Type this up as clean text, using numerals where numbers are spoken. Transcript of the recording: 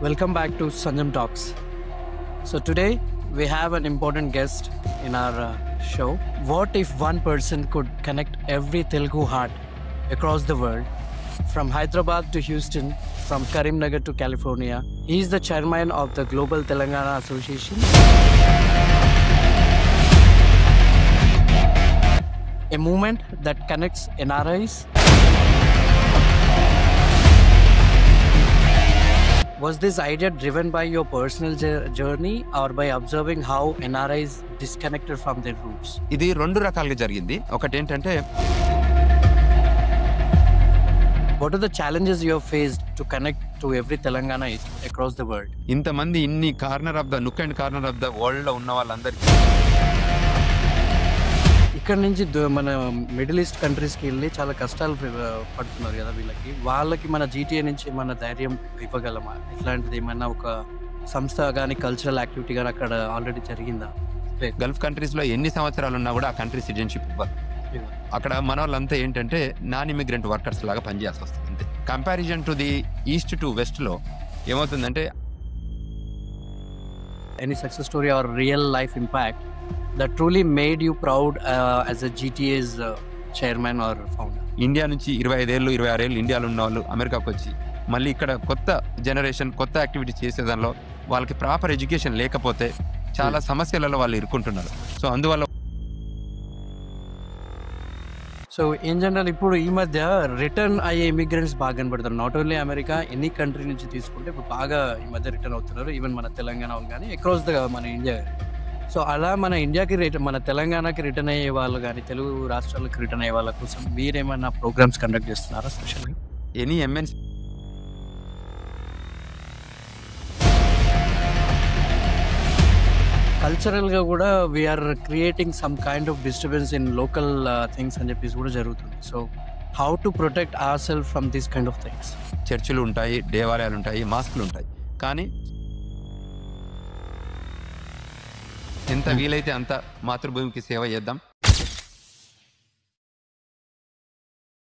Welcome back to Sanjam Talks. So today we have an important guest in our show. What if one person could connect every Telugu heart across the world, from Hyderabad to Houston, from Karimnagar to California? He is the chairman of the Global Telangana Association, a movement that connects NRIs. Was this idea driven by your personal journey or by observing how NRIs disconnected from their roots? ఇది రెండు రకాలుగా జరిగింది. ఒకటి ఏంటంటే, what are the challenges you have faced to connect to every Telangana across the world? ఇంతమంది ఇన్ని corner of the nook and corner of the world లో ఉన్న వాళ్ళందరికీ ఇక్కడ నుంచి మన మిడిల్ ఈస్ట్ కంట్రీస్కి వెళ్ళి చాలా కష్టాలు పడుతున్నారు కదా వీళ్ళకి. వాళ్ళకి మన జీటీఏ నుంచి ఏమన్నా ధైర్యం ఇవ్వగలమా? ఇట్లాంటిది ఏమన్నా ఒక సంస్థ కానీ కల్చరల్ యాక్టివిటీ కానీ అక్కడ ఆల్రెడీ జరిగిందా? గల్ఫ్ కంట్రీస్ లో ఎన్ని సంవత్సరాలు ఉన్నా కూడా ఆ కంట్రీ సిటిజన్షిప్ ఇవ్వదు. అక్కడ మన వాళ్ళంతా ఏంటంటే నాన్ ఇమిగ్రెంట్ వర్కర్స్ లాగా పనిచేయాల్సి వస్తుంది అంతే. Comparison to the east to west లో ఏమవుతుందంటే, any success story or real life impact that truly made you proud as a GTA's chairman or founder? India నుంచి 25 ఏళ్ళు 26 ఏళ్ళు ఇండియాలో ఉన్న వాళ్ళు అమెరికాకు వచ్చి మళ్ళీ ఇక్కడ కొత్త జనరేషన్ కొత్త యాక్టివిటీ చేసేదానిలో వాళ్ళకి ప్రాపర్ ఎడ్యుకేషన్ లేకపోతే చాలా సమస్యలలో వాళ్ళు ఇరుక్కుంటున్నారు. సో అందువల్ల ఇన్ జనరల్ ఇప్పుడు ఈ మధ్య రిటర్న్ అయ్యే ఇమిగ్రెంట్స్ బాగా కనబడతారు. Not only America, any country నుంచి తీసుకుంటే ఇప్పుడు బాగా ఈ మధ్య రిటర్న్ అవుతున్నారు. ఈవెన్ మన తెలంగాణ వాళ్ళు కానీ అక్రాస్ ద మన ఇండియా. సో అలా మన ఇండియాకి మన తెలంగాణకి రిటర్న్ అయ్యే వాళ్ళు కానీ తెలుగు రాష్ట్రాలకు రిటర్న్ అయ్యే వాళ్ళ కోసం మీరేమన్నా ప్రోగ్రామ్స్ కండక్ట్ చేస్తున్నారా స్పెషల్గా? ఎనీ ఎంఎన్సీ కల్చరల్గా కూడా we are creating some kind of disturbance in local things అని చెప్పేసి కూడా జరుగుతుంది. So how to protect our self from this kind of things? చర్చిలు ఉంటాయి, దేవాలయాలు ఉంటాయి, మాస్కులు ఉంటాయి, కానీ ఎంత వీలైతే అంత మాతృభూమికి సేవ చేద్దాం.